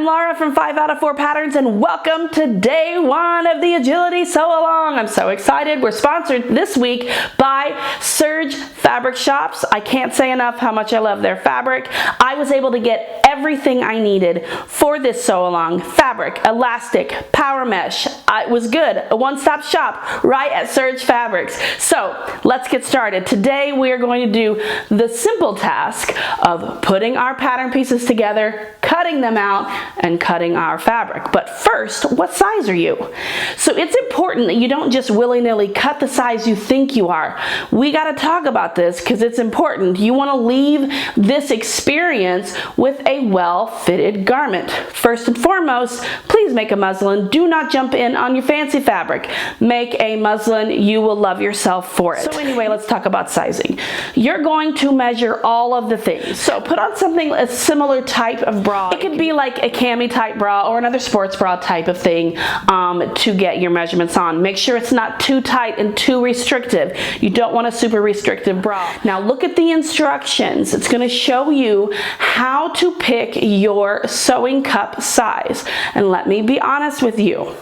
Laura from 5 out of 4 Patterns, and welcome to day 1 of the Agility Sew Along. I'm so excited. We're sponsored this week by Surge Fabric Shops. I can't say enough how much I love their fabric. I was able to get everything I needed for this sew along. Fabric, elastic, power mesh. It was good. A one-stop shop right at Surge Fabrics. So let's get started. Today we are going to do the simple task of putting our pattern pieces together, cutting them out, and cutting our fabric. But first, what size are you? So it's important that you don't just willy-nilly cut the size you think you are. We got to talk about this because it's important. You want to leave this experience with a well-fitted garment. First and foremost, please make a muslin. Do not jump in on your fancy fabric. Make a muslin. You will love yourself for it. So anyway, let's talk about sizing. You're going to measure all of the things. So put on something, a similar type of bra. It could be like a cami type bra or another sports bra type of thing to get your measurements on. Make sure it's not too tight and too restrictive. You don't want a super restrictive bra. Now look at the instructions. It's going to show you how to pick your sewing cup size. And let me be honest with you.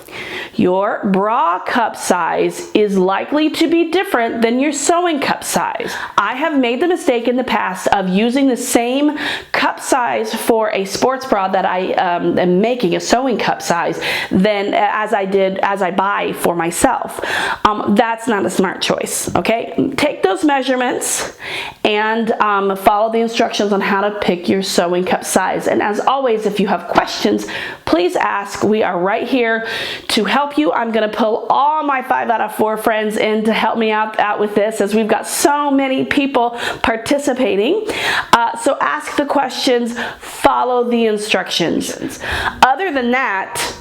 Your bra cup size is likely to be different than your sewing cup size. I have made the mistake in the past of using the same cup size for a sports bra that I am making a sewing cup size than as I buy for myself. That's not a smart choice, okay? Take those measurements and follow the instructions on how to pick your sewing cup size. And as always, if you have questions, please ask. We are right here to help you. I'm going to pull all my 5 out of 4 friends in to help me out with this, as we've got so many people participating. So ask the questions, follow the instructions. Other than that,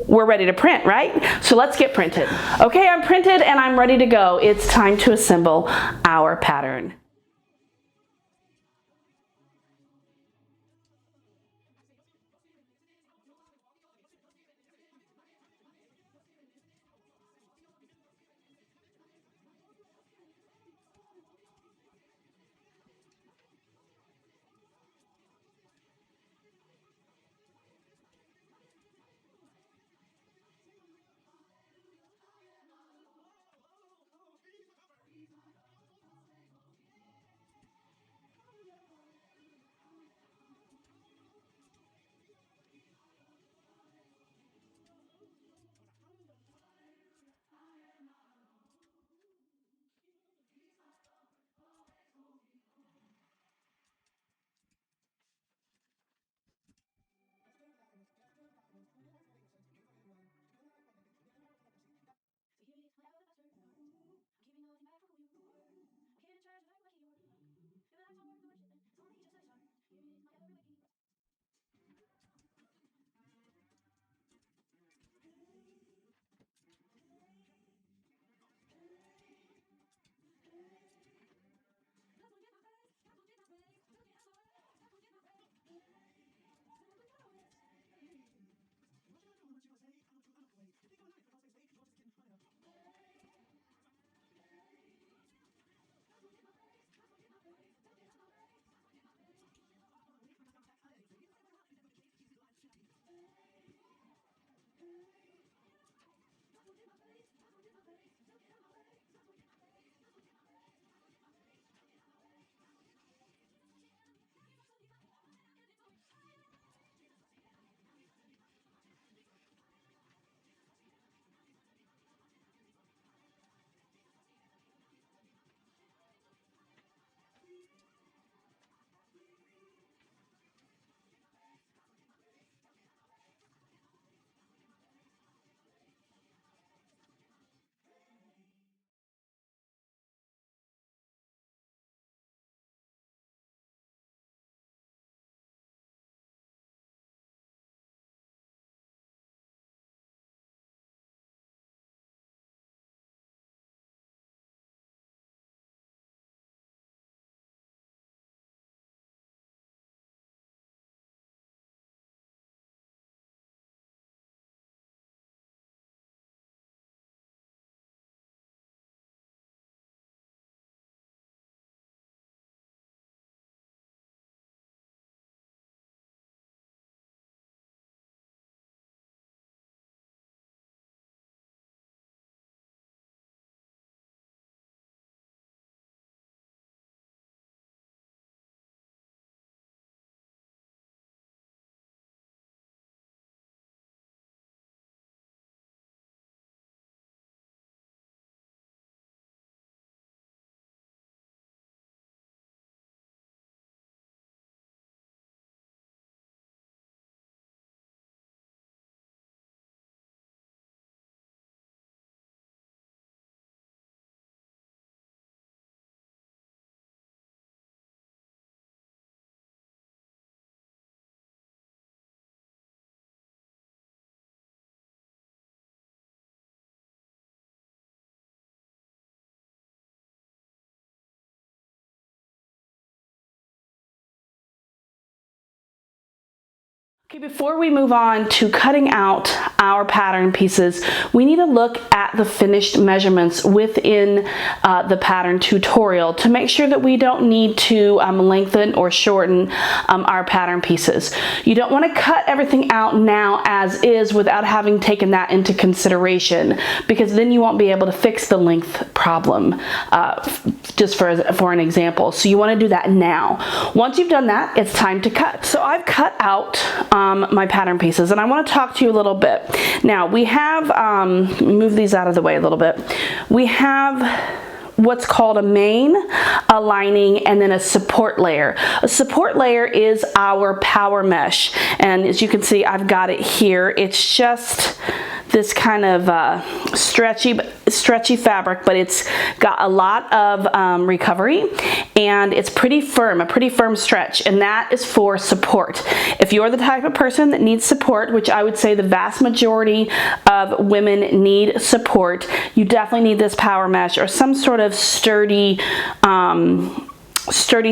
we're ready to print, right? So let's get printed. Okay, I'm printed and I'm ready to go. It's time to assemble our pattern. Okay, before we move on to cutting out our pattern pieces, we need to look at the finished measurements within the pattern tutorial to make sure that we don't need to lengthen or shorten our pattern pieces. You don't want to cut everything out now as is without having taken that into consideration, because then you won't be able to fix the length problem, just for an example. So you want to do that now. Once you've done that, it's time to cut. So I've cut out my pattern pieces, and I want to talk to you a little bit. Now we have, move these out of the way a little bit. We have what's called a main, a lining, and then a support layer. A support layer is our power mesh, and as you can see, I've got it here. It's just this kind of stretchy fabric, but it's got a lot of recovery, and it's pretty firm, a pretty firm stretch, and that is for support. If you're the type of person that needs support, which I would say the vast majority of women need support, you definitely need this power mesh or some sort of sturdy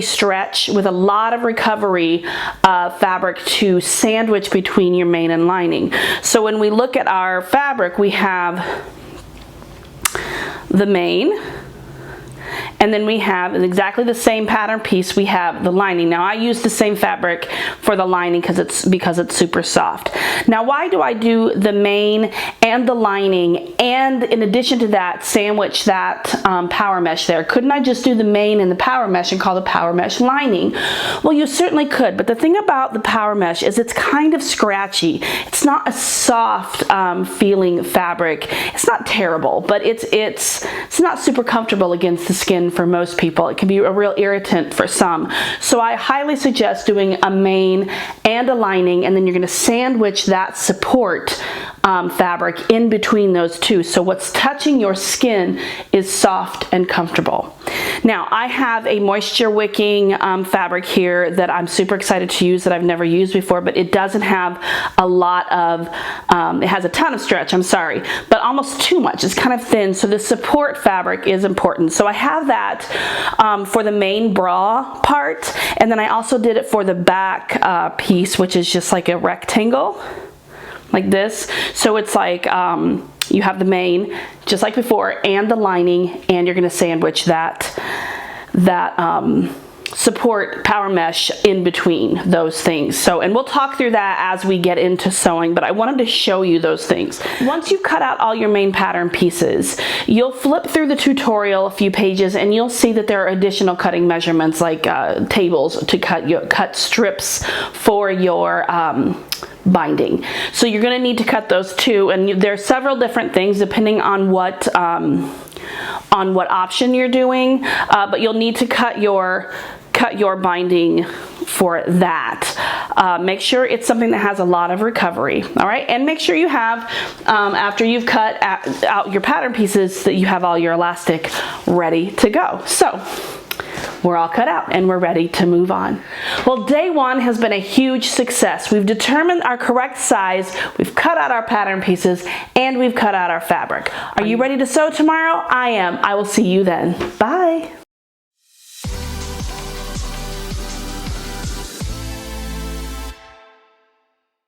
stretch with a lot of recovery fabric to sandwich between your main and lining. So when we look at our fabric, we have the main, and then we have exactly the same pattern piece, we have the lining. Now I use the same fabric for the lining because it's super soft. Now why do I do the main and the lining, and in addition to that sandwich that power mesh there? Couldn't I just do the main and the power mesh and call the power mesh lining? Well, you certainly could, but the thing about the power mesh is it's kind of scratchy. It's not a soft feeling fabric. It's not terrible, but it's not super comfortable against the skin for most people. It can be a real irritant for some. So I highly suggest doing a main and a lining, and then you're going to sandwich that support fabric in between those two, so what's touching your skin is soft and comfortable. Now I have a moisture wicking fabric here that I'm super excited to use, that I've never used before, but it doesn't have a lot of, it has a ton of stretch, I'm sorry, but almost too much. It's kind of thin, so the support fabric is important. So I have that for the main bra part, and then I also did it for the back piece, which is just like a rectangle like this. So it's like you have the main just like before and the lining, and you're going to sandwich that support power mesh in between those things. So, and we'll talk through that as we get into sewing, but I wanted to show you those things. Once you've cut out all your main pattern pieces, you'll flip through the tutorial a few pages and you'll see that there are additional cutting measurements, like tables to cut strips for your binding. So you're going to need to cut those too, and there are several different things depending on what option you're doing, but you'll need to cut your binding for that. Make sure it's something that has a lot of recovery, all right? And make sure you have, after you've cut out your pattern pieces, that you have all your elastic ready to go. So we're all cut out and we're ready to move on. Well, day one has been a huge success. We've determined our correct size, we've cut out our pattern pieces, and we've cut out our fabric. Are you ready to sew tomorrow? I am. I will see you then. Bye.